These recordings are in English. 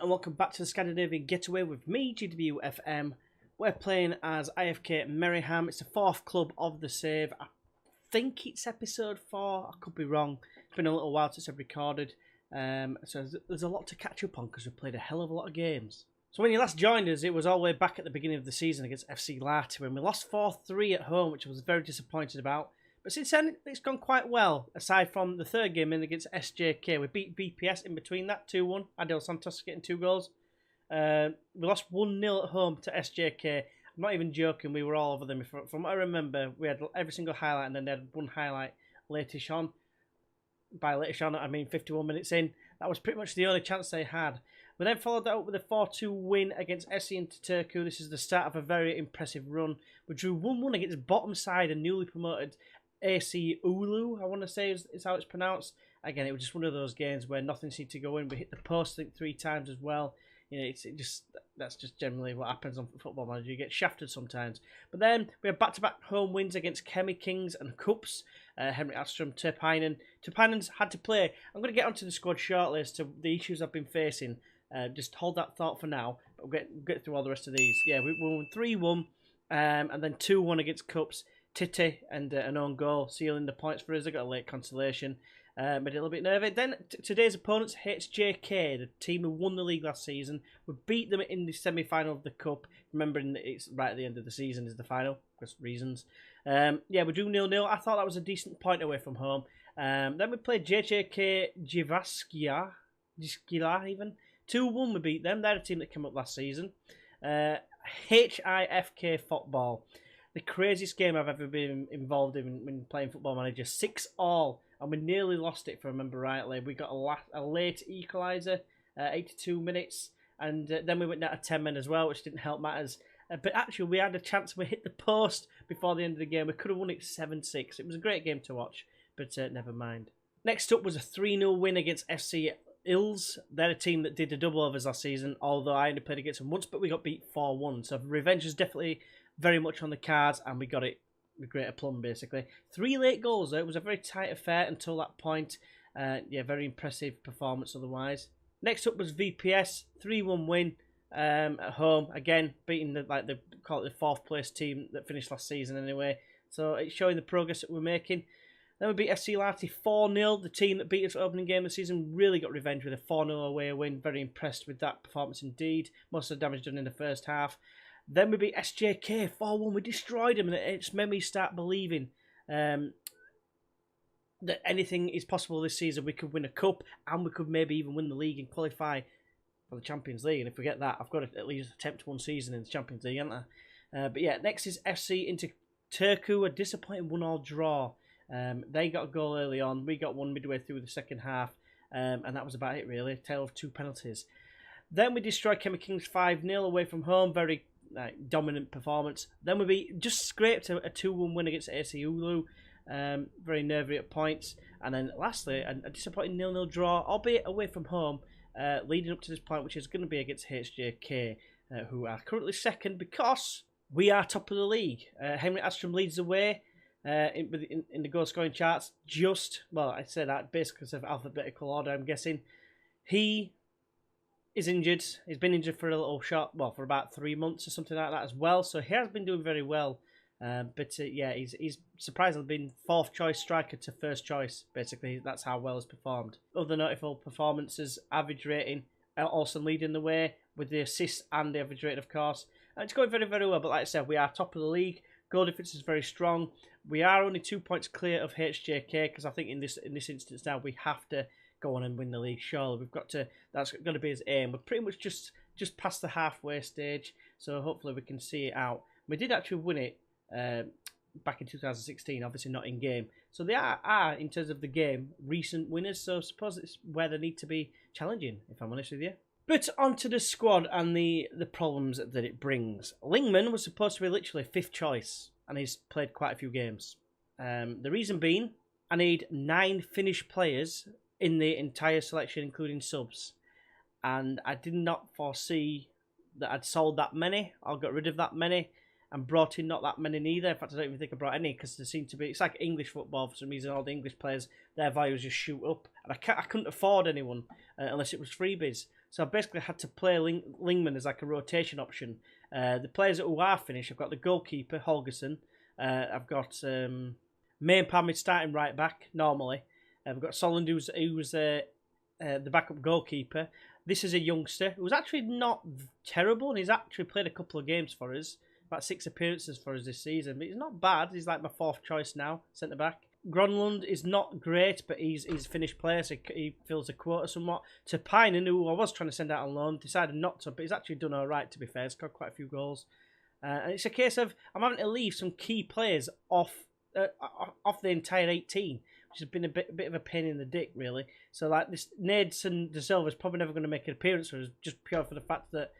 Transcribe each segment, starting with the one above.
and welcome back to the Scandinavian Getaway with me, GWFM. We're playing as IFK Mariehamn. It's the fourth club of the save. I think it's episode 4. I could be wrong. It's been a little while since I've recorded. So there's a lot to catch up on because we've played a hell of a lot of games. So when you last joined us, it was all the way back at the beginning of the season against FC Lahti when we lost 4-3 at home, which I was very disappointed about. But since then, it's gone quite well, aside from the third game in against SJK. We beat VPS in between that, 2-1. Adel Santos getting 2 goals. We lost 1-0 at home to SJK. I'm not even joking, we were all over them. From what I remember, we had every single highlight, and then they had one highlight latish on. By latish on, I mean 51 minutes in. That was pretty much the only chance they had. We then followed that up with a 4-2 win against FC Turku. This is the start of a very impressive run. We drew 1-1 against bottom side and newly promoted AC Oulu, I want to say is how it's pronounced. Again, it was just one of those games where nothing seemed to go in. We hit the post, I think, 3 times as well. You know, that's just generally what happens on Football Manager. You get shafted sometimes. But then we have back-to-back home wins against Kemi Kings and Cups. Henrik Astrom, Turpainen. Turpainen's had to play. I'm going to get onto the squad shortly as to the issues I've been facing. Just hold that thought for now. But we'll get through all the rest of these. Yeah, we won 3-1 and then 2-1 against Cups. Titi and an own goal sealing the points for us. I got a late consolation. Made it a little bit nervy. Then today's opponents, HJK, the team who won the league last season. We beat them in the semi-final of the Cup. Remembering that it's right at the end of the season is the final, because reasons. Yeah, we drew 0-0. I thought that was a decent point away from home. Then we played JJK Jyväskylä even. 2-1 we beat them. They're the team that came up last season. IFK Football. The craziest game I've ever been involved in when playing Football Manager. 6-all. And we nearly lost it, if I remember rightly. We got a late equaliser, 82 minutes. And then we went down to 10 men as well, which didn't help matters. But actually, we had a chance. We hit the post before the end of the game. We could have won it 7-6. It was a great game to watch, but never mind. Next up was a 3-0 win against FC Ills. They're a team that did a double overs last season, although I only played against them once, but we got beat 4-1. So revenge is definitely very much on the cards, and we got it with great aplomb, basically. 3 late goals, though. It was a very tight affair until that point. Yeah, very impressive performance otherwise. Next up was VPS, 3-1 win at home. Again, beating the 4th place team that finished last season anyway. So it's showing the progress that we're making. Then we beat FC Lahti 4-0. The team that beat us opening game of the season really got revenge with a 4-0 away win. Very impressed with that performance indeed. Most of the damage done in the first half. Then we beat SJK 4-1. We destroyed them, and it just made me start believing that anything is possible this season. We could win a cup, and we could maybe even win the league and qualify for the Champions League. And if we get that, I've got to at least attempt one season in the Champions League, haven't I? But yeah, next is FC into Turku, a disappointing 1-1 draw. They got a goal early on. We got one midway through the second half, and that was about it, really. A tale of 2 penalties. Then we destroyed Kemi Kings 5-0 away from home. Very dominant performance. Then we just scraped a 2-1 win against AC Oulu. Very nervy at points. And then lastly, a disappointing 0-0 draw, albeit away from home, leading up to this point, which is going to be against HJK, who are currently second because we are top of the league. Henrik Astrom leads the way in the goal scoring charts. I say that basically because of alphabetical order, I'm guessing. He is injured. He's been injured for a little short, for about 3 months or something like that as well. So he has been doing very well. Yeah, he's surprisingly been 4th choice striker to 1st choice. Basically, that's how well he's performed. Other notable performances, average rating, also leading the way with the assists and the average rating, of course. And it's going very, very well. But like I said, we are top of the league. Goal difference is very strong. We are only 2 points clear of HJK because I think in this instance now we have to go on and win the league. Surely we've got to. That's going to be his aim. We're pretty much just past the halfway stage, so hopefully we can see it out. We did actually win it back in 2016, obviously not in game. So they are in terms of the game recent winners. So I suppose it's where they need to be challenging, if I'm honest with you. But onto the squad and the problems that it brings. Lingman was supposed to be literally 5th choice, and he's played quite a few games. The reason being, I need 9 Finnish players in the entire selection, including subs. And I did not foresee that I'd sold that many, or got rid of that many, and brought in not that many neither. In fact, I don't even think I brought any, because there seemed to be, it's like English football for some reason. All the English players, their values just shoot up, and I couldn't afford anyone unless it was freebies. So I basically had to play Lingman as like a rotation option. The players who are finished, I've got the goalkeeper, Holgersen. I've got Mariehamn starting right back, normally. I've got Solund, who's the backup goalkeeper. This is a youngster who's actually not terrible, and he's actually played a couple of games for us. About 6 appearances for us this season, but he's not bad. He's like my 4th choice now, centre back. Gronlund is not great, but he's a finished player, so he fills the quota somewhat. Tapainen, who I was trying to send out on loan, decided not to, but he's actually done all right, to be fair. He's got quite a few goals. And it's a case of I'm having to leave some key players off the entire 18, which has been a bit of a pain in the dick, really. So like this, Nadeson De Silva is probably never going to make an appearance for us, just pure for the fact that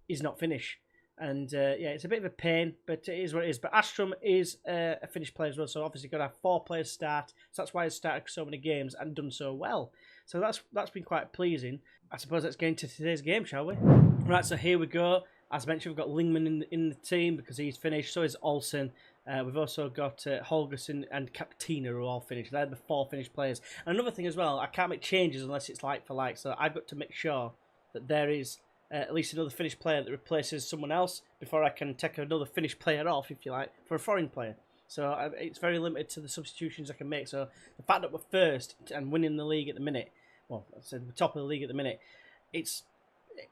he's not finished. And yeah, it's a bit of a pain, but it is what it is. But Astrom is a finished player as well, so obviously got to have 4 players start. So that's why he's started so many games and done so well. So that's been quite pleasing. I suppose let's get into today's game, shall we? Right, so here we go. As mentioned, we've got Lingman in the team because he's finished. So is Olsen. We've also got Holgersen and Captina who are all finished. They're the 4 finished players. And another thing as well, I can't make changes unless it's like for like. So I've got to make sure that there is at least another finished player that replaces someone else before I can take another finished player off, if you like, for a foreign player. So it's very limited to the substitutions I can make. So the fact that we're first and winning the league at the minute, well, I said we're top of the league at the minute,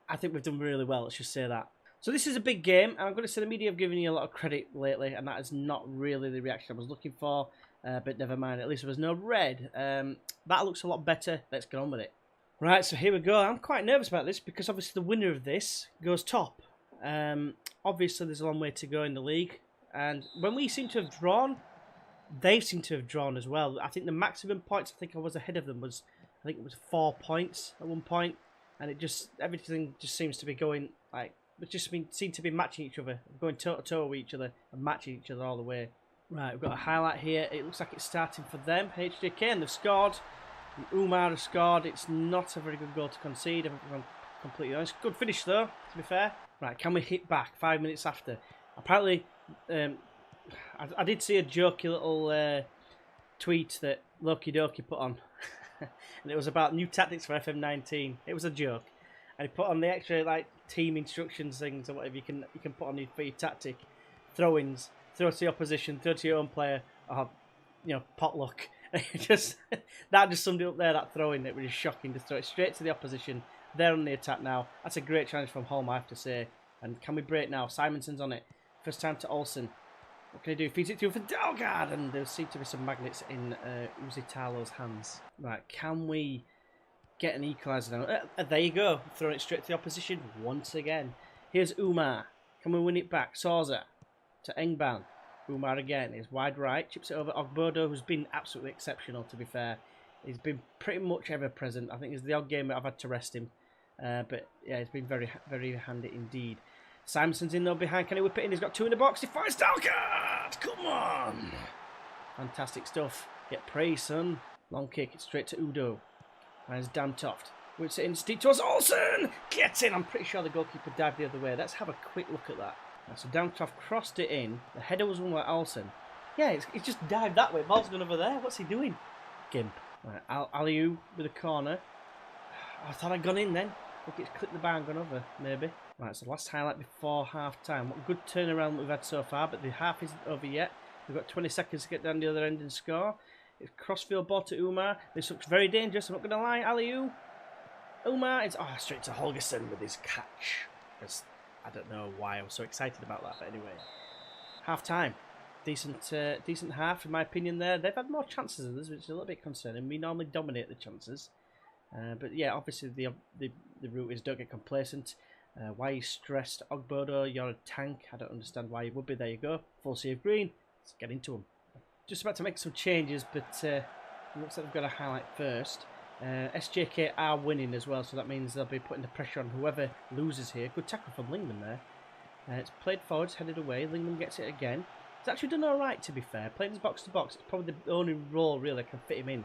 I think we've done really well, let's just say that. So this is a big game, and I'm going to say the media have given you a lot of credit lately, and that is not really the reaction I was looking for, but never mind, at least there was no red. That looks a lot better. Let's get on with it. Right, so here we go. I'm quite nervous about this because obviously the winner of this goes top. Obviously there's a long way to go in the league, and when we seem to have drawn, they seem to have drawn as well. I think the maximum points I think I was ahead of them was, I think it was 4 points at one point, and everything just seems to be going like, seem to be matching each other, going toe to toe with each other and matching each other all the way. Right, we've got a highlight here. It looks like it's starting for them, HJK, and they've scored. Umar has scored. It's not a very good goal to concede, if I'm completely honest. Good finish though, to be fair. Right, can we hit back 5 minutes after? Apparently, I did see a jokey little tweet that Loki Doki put on. And it was about new tactics for FM19. It was a joke. And he put on the extra like team instructions things or whatever you can put on for your tactic. Throw-ins, throw to the opposition, throw to your own player, or potluck. That just summed it up there, that throw-in. It was just shocking to throw it straight to the opposition. They're on the attack now. That's a great challenge from Holm, I have to say. And can we break now? Simonson's on it. First time to Olsen. What can he do? Feeds it through for Dalgard, and there seem to be some magnets in Uzi Talo's hands. Right, can we get an equaliser now? There you go. Throwing it straight to the opposition once again. Here's Umar. Can we win it back? Souza to Engban. Umar again is wide right, chips it over Ogbodo, who's been absolutely exceptional, to be fair. He's been pretty much ever present. I think it's the odd game that I've had to rest him. But yeah, it's been very, very handy indeed. Simonson's in though behind. Can he whip it in? He's got 2 in the box. He finds Dalgard! Come on! Fantastic stuff. Get praise, son. Long kick. It's straight to Udo. Finds Damtoft. Whips it in steep towards Olsen! Get in! I'm pretty sure the goalkeeper dived the other way. Let's have a quick look at that. So Damtoft crossed it in. The header was won by Olsen. Yeah, he's just dived that way. Ball's gone over there. What's he doing? Gimp. Right, Aliu with a corner. I thought I'd gone in then. I think it's clipped the bar and gone over, maybe. Right, so last highlight before half-time. What a good turnaround we've had so far, but the half isn't over yet. We've got 20 seconds to get down the other end and score. It's crossfield ball to Umar. This looks very dangerous, I'm not going to lie. Aliu. Umar is straight to Holgersen with his catch. I don't know why I was so excited about that, but anyway. Half-time. Decent half, in my opinion there. They've had more chances than us, which is a little bit concerning. We normally dominate the chances. But yeah, obviously the route is don't get complacent. Why are you stressed? Ogbodo, you're a tank. I don't understand why you would be. There you go. Full sea of green. Let's get into them. Just about to make some changes, but it looks like they've got a highlight first. SJK are winning as well, so that means they'll be putting the pressure on whoever loses here. Good tackle from Lingman there. It's played forward, it's headed away. Lingman gets it again. He's actually done alright, to be fair. Playing his box to box, it's probably the only role really that can fit him in.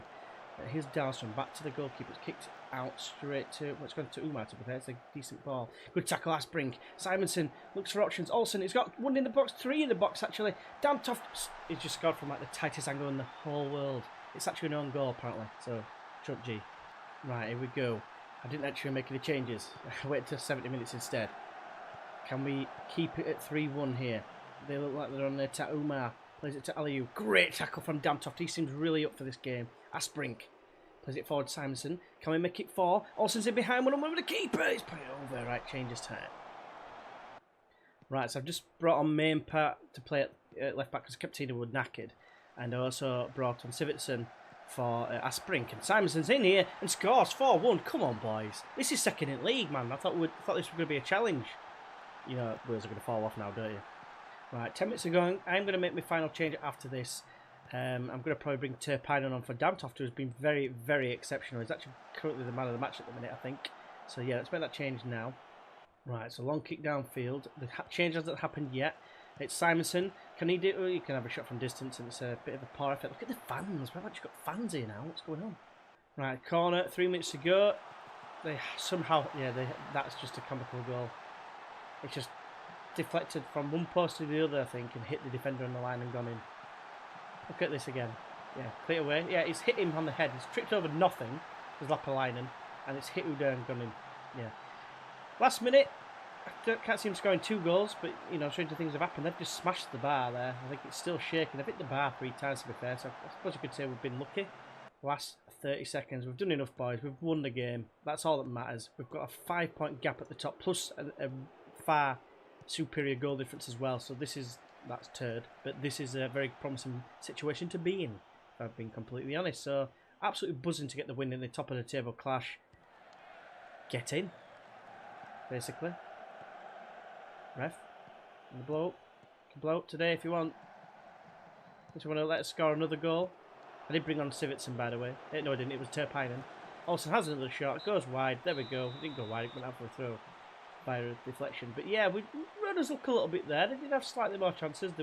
Here's Dahlstrom back to the goalkeeper. It's kicked out straight to, it's gone to Umar, to be fair. It's a decent ball. Good tackle, Asbrink. Simonson looks for options. Olsen, he's got 1 in the box, 3 in the box actually. Damtoft, he's just scored from like the tightest angle in the whole world. It's actually an own goal apparently, so Chuck G. Right, here we go. I didn't actually make any changes. I waited till 70 minutes instead. Can we keep it at 3-1 here? They look like they're on their Umar. Plays it to Aliu. Great tackle from Damtoft. He seems really up for this game. Asprink. Plays it forward Simonson. Can we make it 4? Olsen's in behind 1-on-1 with the keeper. He's put it over. Right, changes time. Right, so I've just brought on main part to play at left back because Captina was knackered. And I also brought on Sivertson for Asprink. And Simonson's in here and scores 4-1. Come on, boys. This is second in league, man. I thought this was going to be a challenge. You know, wheels are going to fall off now, don't you? Right, 10 minutes are going. I'm going to make my final change after this. I'm going to probably bring Turpinen on for Damtoft, who has been very, very exceptional. He's actually currently the man of the match at the minute, I think. So, yeah, let's make that change now. Right, so long kick downfield. The change hasn't happened yet. It's Simonson. Can he do... Oh, he can have a shot from distance, and it's a bit of a poor effort. Look at the fans. We've actually got fans here now. What's going on? Right, corner. 3 minutes to go. They somehow... Yeah, that's just a comical goal. It's just deflected from one post to the other, I think, and hit the defender on the line and gone in. Look at this again. Yeah, clear away. Yeah, it's hit him on the head. It's tripped over nothing, there's Lapalainen, and it's hit Uda and gone in. Yeah. Last minute, I can't see him scoring 2 goals, but, you know, stranger things have happened. They've just smashed the bar there. I think it's still shaking. They've hit the bar 3 times, to be fair, so I suppose you could say we've been lucky. Last 30 seconds. We've done enough, boys. We've won the game. That's all that matters. We've got a 5-point gap at the top, plus a far superior goal difference as well, so that's turd, but this is a very promising situation to be in, if I've been completely honest. So absolutely buzzing to get the win in the top of the table clash. Get in, basically. Ref, blow up today if you want. If you want to let us score another goal. I did bring on Sivertson, by the way. No, I didn't. It was Turpinen. Olsen has another shot. It goes wide. There we go. It didn't go wide. It went out for a throw. By a deflection, but yeah, runners look a little bit there. They did have slightly more chances.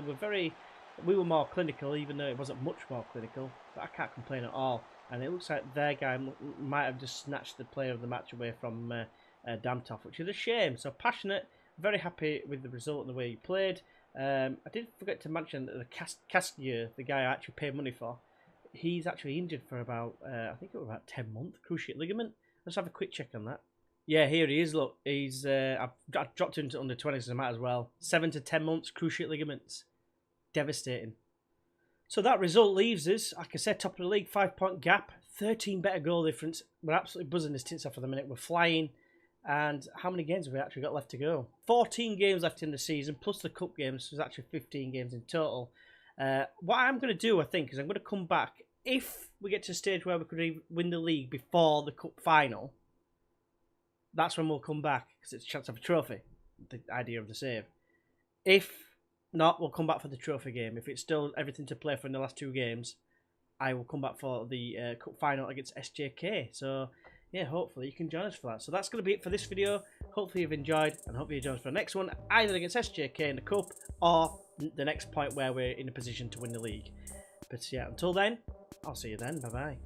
We were more clinical, even though it wasn't much more clinical. But I can't complain at all. And it looks like their guy might have just snatched the player of the match away from Damtoft, which is a shame. So passionate, very happy with the result and the way he played. I did forget to mention that the Castier, the guy I actually paid money for, he's actually injured for about I think it was about 10 months, cruciate ligament. Let's have a quick check on that. Yeah, here he is. Look, he's I've dropped him to under 20s as I might as well. 7 to 10 months, cruciate ligaments. Devastating. So that result leaves us, like I said, top of the league, 5-point gap, 13 better goal difference. We're absolutely buzzing this tints off for the minute. We're flying. And how many games have we actually got left to go? 14 games left in the season, plus the cup games. So there's actually 15 games in total. What I'm going to do, I think, is I'm going to come back. If we get to a stage where we could win the league before the cup final, that's when we'll come back, because it's a chance to have a trophy, the idea of the save. If not, we'll come back for the trophy game. If it's still everything to play for in the last 2 games, I will come back for the cup final against SJK. So, yeah, hopefully you can join us for that. So that's going to be it for this video. Hopefully you've enjoyed, and hopefully you join us for the next one, either against SJK in the cup, or the next point where we're in a position to win the league. But yeah, until then, I'll see you then. Bye-bye.